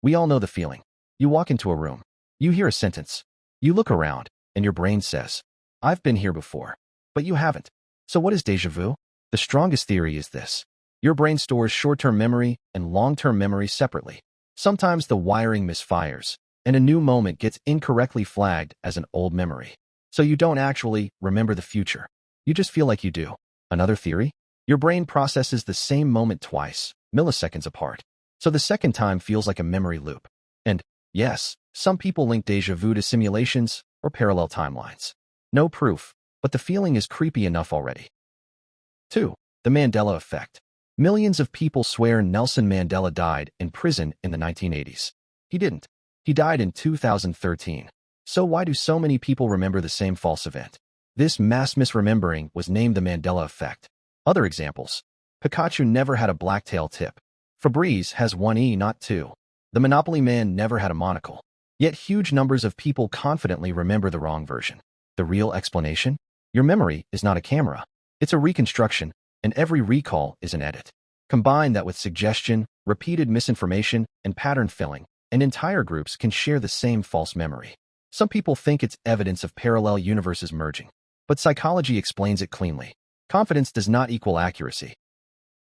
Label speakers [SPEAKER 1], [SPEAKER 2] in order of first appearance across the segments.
[SPEAKER 1] We all know the feeling. You walk into a room. You hear a sentence. You look around, and your brain says, I've been here before. But you haven't. So what is déjà vu? The strongest theory is this. Your brain stores short-term memory and long-term memory separately. Sometimes the wiring misfires, and a new moment gets incorrectly flagged as an old memory. So you don't actually remember the future. You just feel like you do. Another theory? Your brain processes the same moment twice, milliseconds apart. So the second time feels like a memory loop. And, yes, some people link déjà vu to simulations or parallel timelines. No proof, but the feeling is creepy enough already. 2. The Mandela Effect. Millions of people swear Nelson Mandela died in prison in the 1980s. He didn't. He died in 2013. So why do so many people remember the same false event? This mass misremembering was named the Mandela Effect. Other examples. Pikachu never had a black tail tip. Febreze has one E, not two. The Monopoly Man never had a monocle. Yet huge numbers of people confidently remember the wrong version. The real explanation? Your memory is not a camera. It's a reconstruction, and every recall is an edit. Combine that with suggestion, repeated misinformation, and pattern filling, and entire groups can share the same false memory. Some people think it's evidence of parallel universes merging, but psychology explains it cleanly. Confidence does not equal accuracy.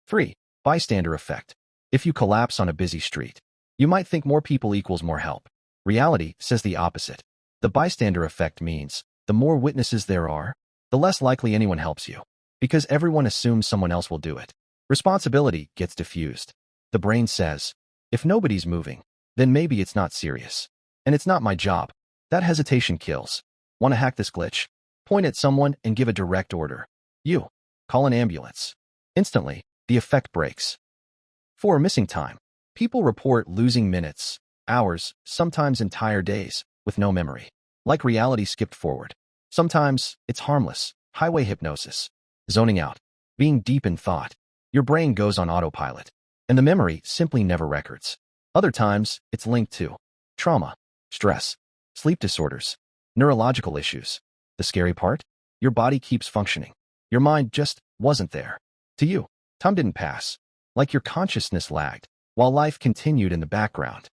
[SPEAKER 1] 3. Bystander Effect. If you collapse on a busy street, you might think more people equals more help. Reality says the opposite. The bystander effect means the more witnesses there are, the less likely anyone helps you, because everyone assumes someone else will do it. Responsibility gets diffused. The brain says, if nobody's moving, then maybe it's not serious. And it's not my job. That hesitation kills. Want to hack this glitch? Point at someone and give a direct order. You. Call an ambulance. Instantly, the effect breaks. 4. Missing time. People report losing minutes, hours, sometimes entire days, with no memory. Like reality skipped forward. Sometimes, it's harmless. Highway hypnosis. Zoning out. Being deep in thought. Your brain goes on autopilot, and the memory simply never records. Other times, it's linked to trauma, stress, sleep disorders, neurological issues. The scary part? Your body keeps functioning. Your mind just wasn't there. To you, time didn't pass. Like your consciousness lagged, while life continued in the background.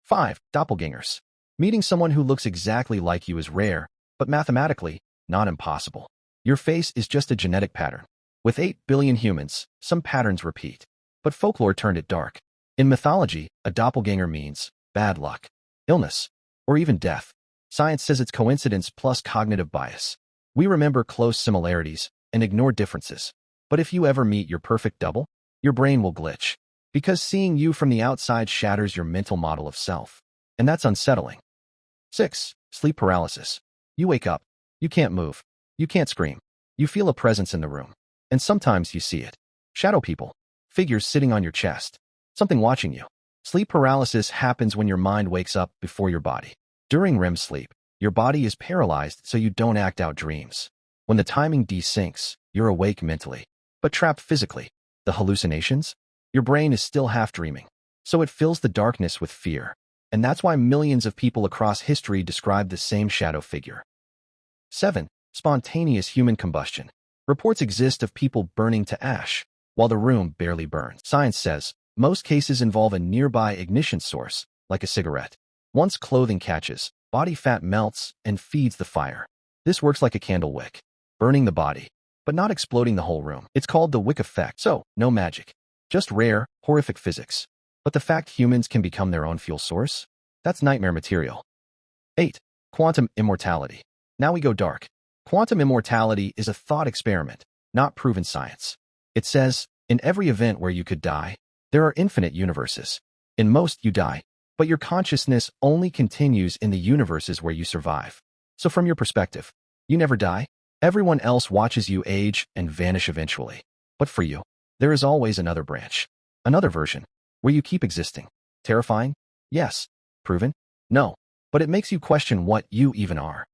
[SPEAKER 1] 5. Doppelgängers. Meeting someone who looks exactly like you is rare, but mathematically, not impossible. Your face is just a genetic pattern. With 8 billion humans, some patterns repeat. But folklore turned it dark. In mythology, a doppelganger means bad luck, illness, or even death. Science says it's coincidence plus cognitive bias. We remember close similarities and ignore differences. But if you ever meet your perfect double, your brain will glitch. Because seeing you from the outside shatters your mental model of self. And that's unsettling. 6. Sleep paralysis. You wake up. You can't move. You can't scream. You feel a presence in the room. And sometimes you see it. Shadow people. Figures sitting on your chest. Something watching you. Sleep paralysis happens when your mind wakes up before your body. During REM sleep, your body is paralyzed so you don't act out dreams. When the timing desyncs, you're awake mentally, but trapped physically. The hallucinations? Your brain is still half dreaming, so it fills the darkness with fear. And that's why millions of people across history describe the same shadow figure. 7. Spontaneous human combustion. Reports exist of people burning to ash, while the room barely burns. Science says most cases involve a nearby ignition source, like a cigarette. Once clothing catches, body fat melts and feeds the fire. This works like a candle wick, burning the body, but not exploding the whole room. It's called the wick effect, so no magic. Just rare, horrific physics. But the fact humans can become their own fuel source? That's nightmare material. 8. Quantum immortality. Now we go dark. Quantum immortality is a thought experiment, not proven science. It says, in every event where you could die, there are infinite universes. In most, you die, but your consciousness only continues in the universes where you survive. So from your perspective, you never die. Everyone else watches you age and vanish eventually. But for you, there is always another branch, another version, where you keep existing. Terrifying? Yes. Proven? No. But it makes you question what you even are.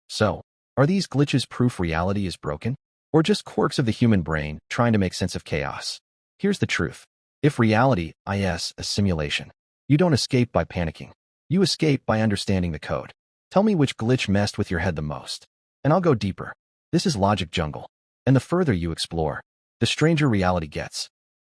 [SPEAKER 1] So, are these glitches proof reality is broken? Or just quirks of the human brain trying to make sense of chaos? Here's the truth. If reality is a simulation, you don't escape by panicking. You escape by understanding the code. Tell me which glitch messed with your head the most, and I'll go deeper. This is Logic Jungle, and the further you explore, the stranger reality gets.